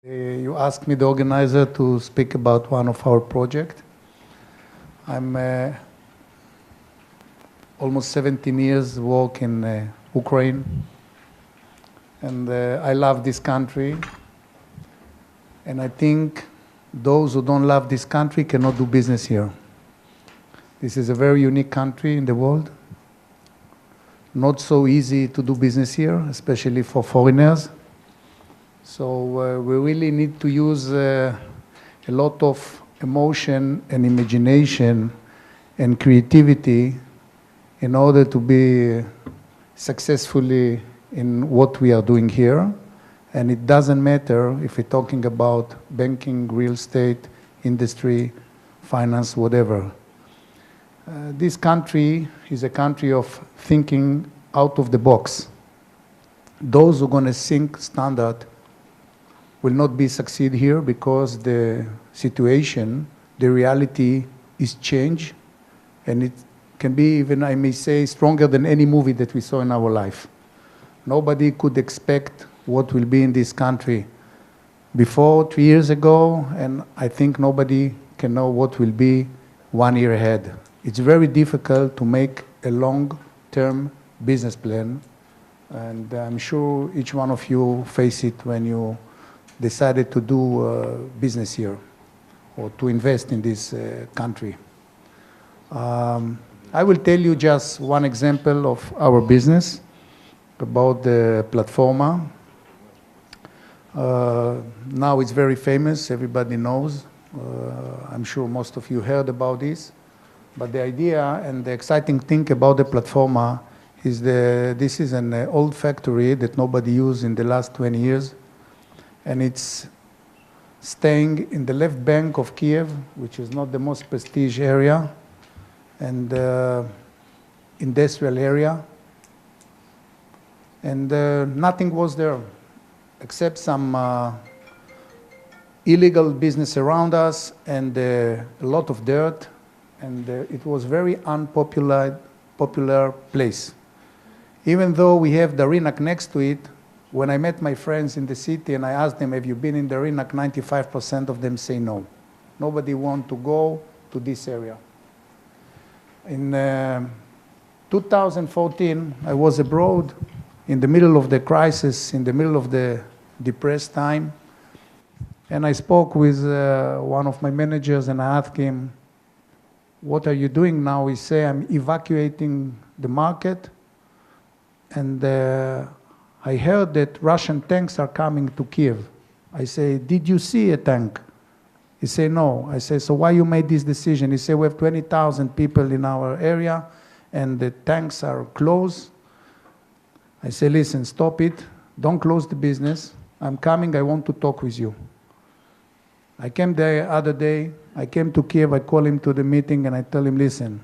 You asked me, the organizer, to speak about one of our projects. I'm almost 17 years work in Ukraine, and I love this country. And I think those who don't love this country cannot do business here. This is a very unique country in the world. Not so easy to do business here, especially for foreigners. So we really need to use a lot of emotion and imagination and creativity in order to be successfully in what we are doing here. And it doesn't matter if we're talking about banking, real estate, industry, finance, whatever. This country is a country of thinking out of the box. Those who are going to think standard will not be succeed here because the situation, the reality is changed, and it can be even, I may say, stronger than any movie that we saw in our life. Nobody could expect what will be in this country before 3 years ago, and I think nobody can know what will be 1 year ahead. It's very difficult to make a long-term business plan, and I'm sure each one of you face it when you decided to do business here or to invest in this country. I will tell you just one example of our business about the platforma. Now it's very famous, everybody knows. I'm sure most of you heard about this. But the idea and the exciting thing about the platforma is this is an old factory that nobody used in the last 20 years. And it's staying in the left bank of Kyiv, which is not the most prestige area, and industrial area. And nothing was there except some illegal business around us and a lot of dirt. And it was very unpopular place. Even though we have the Rinak next to it, when I met my friends in the city and I asked them, have you been in the Rinak, 95% of them say no. Nobody want to go to this area. In 2014, I was abroad in the middle of the crisis, in the middle of the depressed time. And I spoke with one of my managers and I asked him, what are you doing now? He said, I'm evacuating the market. And I heard that Russian tanks are coming to Kyiv. I say, did you see a tank? He said, no. I say, so why you made this decision? He said, we have 20,000 people in our area and the tanks are closed. I say, listen, stop it. Don't close the business. I'm coming. I want to talk with you. I came the other day. I came to Kyiv. I call him to the meeting and I tell him, listen,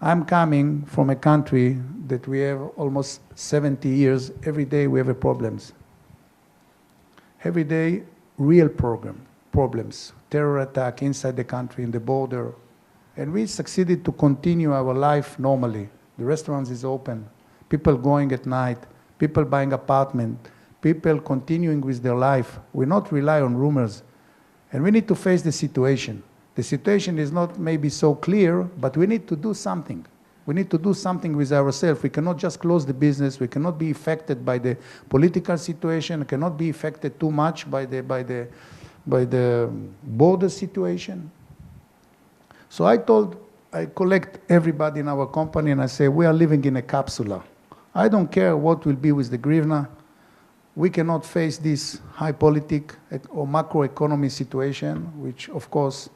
I'm coming from a country that we have almost 70 years. Every day we have problems. Every day, real problems. Terror attack inside the country, in the border. And we succeeded to continue our life normally. The restaurants is open. People going at night. People buying apartment. People continuing with their life. We not rely on rumors. And we need to face the situation. The situation is not maybe so clear, but we need to do something. We need to do something with ourselves. We cannot just close the business. We cannot be affected by the political situation. We cannot be affected too much by the border situation. So I collect everybody in our company and I say, we are living in a capsule. I don't care what will be with the hryvnia. We cannot face this high politic or macroeconomy situation, which of course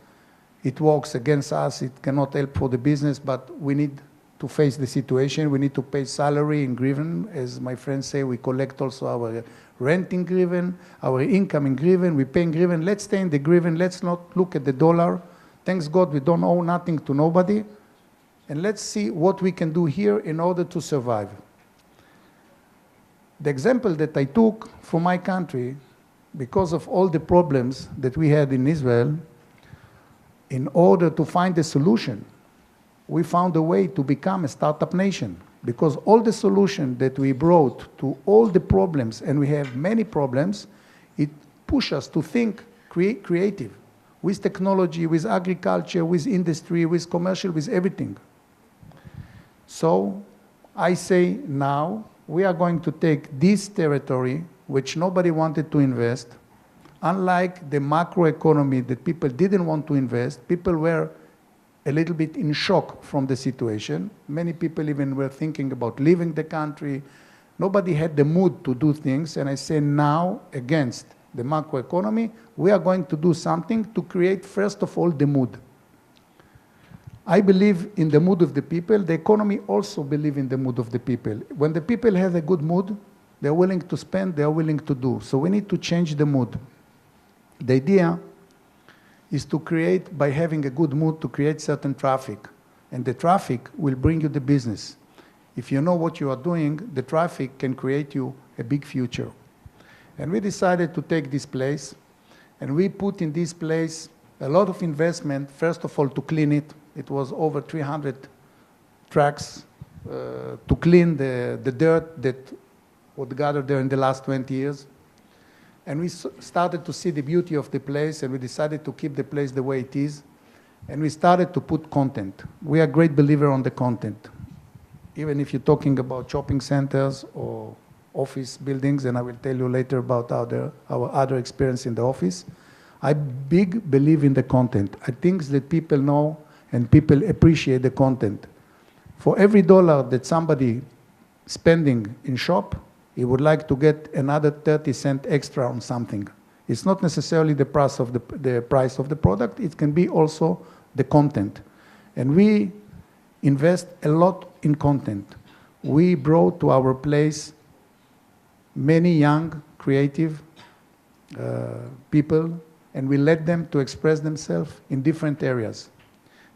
it works against us. It cannot help for the business, but we need to face the situation. We need to pay salary in hryvnia. As my friends say, we collect also our rent in hryvnia, our income in hryvnia. We pay in hryvnia. Let's stay in the hryvnia. Let's not look at the dollar. Thanks God we don't owe nothing to nobody. And let's see what we can do here in order to survive. The example that I took from my country, because of all the problems that we had in Israel, in order to find a solution, we found a way to become a startup nation. Because all the solutions that we brought to all the problems, and we have many problems, it push us to think creative, with technology, with agriculture, with industry, with commercial, with everything. So I say now, we are going to take this territory, which nobody wanted to invest. Unlike the macroeconomy that people didn't want to invest, people were a little bit in shock from the situation. Many people even were thinking about leaving the country. Nobody had the mood to do things, and I say now, against the macroeconomy, we are going to do something to create, first of all, the mood. I believe in the mood of the people. The economy also believes in the mood of the people. When the people have a good mood, they're willing to spend, they're willing to do. So we need to change the mood. The idea is to create, by having a good mood, to create certain traffic. And the traffic will bring you the business. If you know what you are doing, the traffic can create you a big future. And we decided to take this place, and we put in this place a lot of investment, first of all, to clean it. It was over 300 trucks to clean the dirt that was gathered there in the last 20 years. And we started to see the beauty of the place, and we decided to keep the place the way it is. And we started to put content. We are great believer on the content. Even if you're talking about shopping centers or office buildings, and I will tell you later about our other experience in the office, I big believe in the content. I think that people know and people appreciate the content. For every dollar that somebody spending in shop, he would like to get another 30 cents extra on something. It's not necessarily the price of the product, it can be also the content. And we invest a lot in content. We brought to our place many young, creative people, and we let them to express themselves in different areas.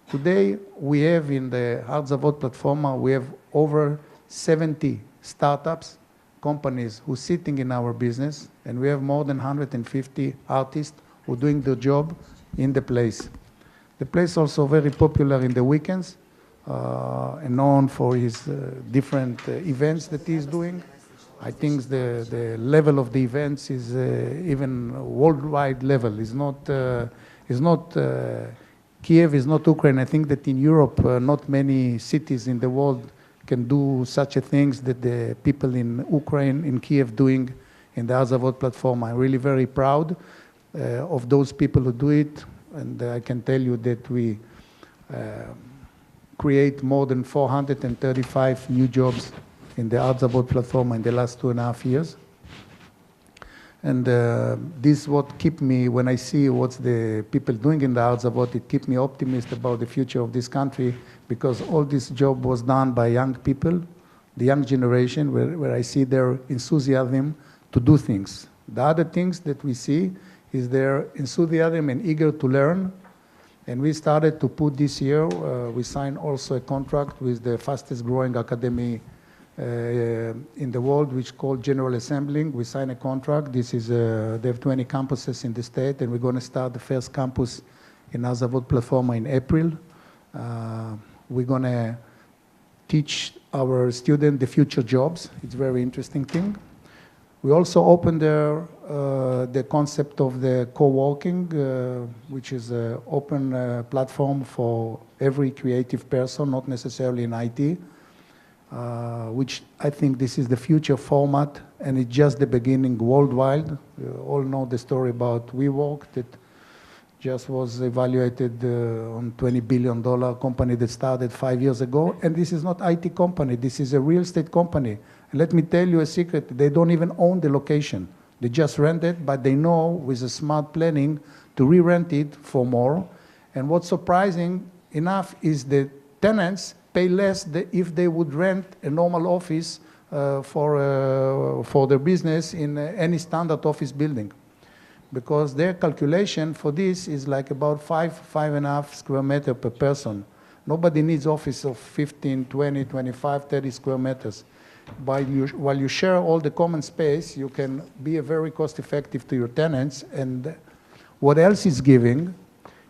Today, we have in the Artzavot platform, we have over 70 startups, companies who are sitting in our business, and we have more than 150 artists who are doing their job in the place. The place also very popular in the weekends, and known for his different events that he is doing. I think the level of the events is even worldwide level. It's not Kyiv is not Ukraine. I think that in Europe, not many cities in the world can do such a things that the people in Ukraine, in Kyiv, doing in the Artzavot platform. I'm really very proud of those people who do it, and I can tell you that we create more than 435 new jobs in the Artzavot platform in the last 2.5 years. And this is what keep me, when I see what the people doing in the Artzavot, it keeps me optimistic about the future of this country, because all this job was done by young people, the young generation, where I see their enthusiasm to do things. The other things that we see is their enthusiasm and eager to learn. And we started to put this year, we signed also a contract with the fastest growing academy in the world, which is called General Assembling. We signed a contract. This is, they have 20 campuses in the state, and we're going to start the first campus in Artzavot platform in April. We're going to teach our students the future jobs. It's a very interesting thing. We also opened there the concept of the coworking, which is an open platform for every creative person, not necessarily in IT, which I think this is the future format, and it's just the beginning worldwide. You all know the story about WeWork that just was evaluated on $20 billion company that started 5 years ago. And this is not IT company, this is a real estate company. And let me tell you a secret, they don't even own the location. They just rent it, but they know with a smart planning to re-rent it for more. And what's surprising enough is the tenants pay less if they would rent a normal office for their business in any standard office building. Because their calculation for this is like about 5.5 square meters per person. Nobody needs office of 15, 20, 25, 30 square meters. While you share all the common space, you can be very cost effective to your tenants. And what else is giving?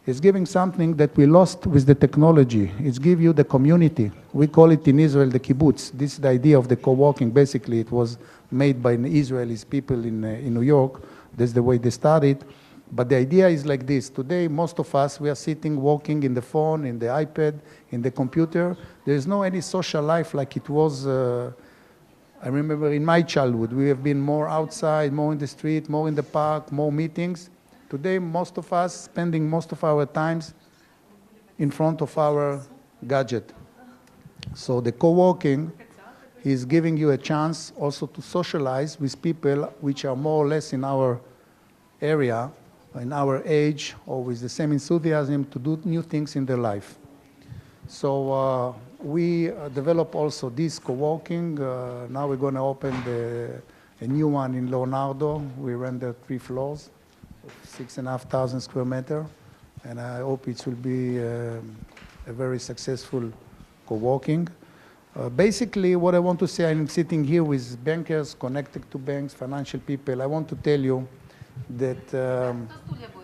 It's giving something that we lost with the technology. It's give you the community. We call it in Israel the kibbutz. This is the idea of the co-working. Basically, it was made by Israelis people in New York. That's the way they started. But the idea is like this. Today, most of us, we are sitting, working in the phone, in the iPad, in the computer. There is no any social life like it was. I remember in my childhood, we have been more outside, more in the street, more in the park, more meetings. Today, most of us spending most of our times in front of our gadget. So the co-working is giving you a chance also to socialize with people which are more or less in our area, in our age, or with the same enthusiasm to do new things in their life. So we develop also this co-working. Now we're going to open a new one in Leonardo. We render 3 floors, 6,500 square meters, and I hope it will be a very successful co-working. Basically, what I want to say, I'm sitting here with bankers connected to banks, financial people. I want to tell you that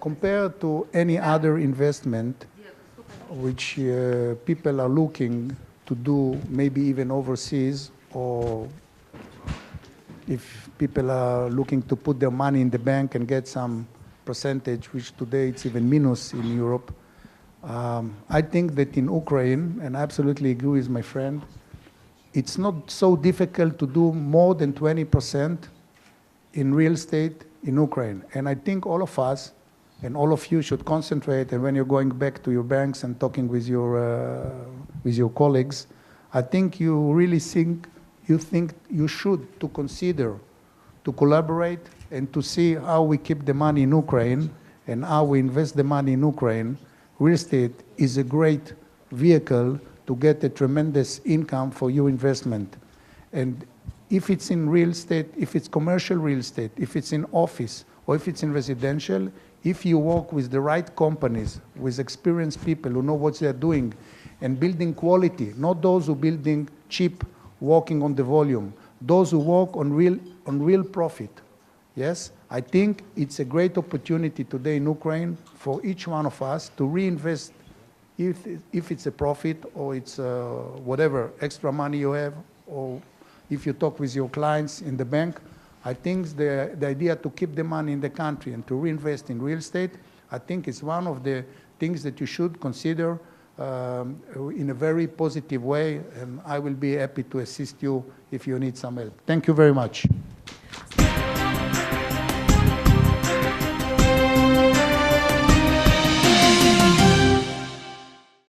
compared to any other investment which people are looking to do, maybe even overseas, or if people are looking to put their money in the bank and get some percentage, which today it's even minus in Europe, I think that in Ukraine, and I absolutely agree with my friend, it's not so difficult to do more than 20% in real estate in Ukraine. And I think all of us and all of you should concentrate, and when you're going back to your banks and talking with your colleagues, I think you really think you should to consider to collaborate and to see how we keep the money in Ukraine and how we invest the money in Ukraine. Real estate is a great vehicle to get a tremendous income for your investment. And if it's in real estate, if it's commercial real estate, if it's in office, or if it's in residential, if you work with the right companies, with experienced people who know what they're doing, and building quality, not those who building cheap, working on the volume, those who work on real profit. Yes, I think it's a great opportunity today in Ukraine for each one of us to reinvest, if it's a profit or it's whatever extra money you have, or if you talk with your clients in the bank. I think the idea to keep the money in the country and to reinvest in real estate, I think is one of the things that you should consider in a very positive way, and I will be happy to assist you if you need some help. Thank you very much.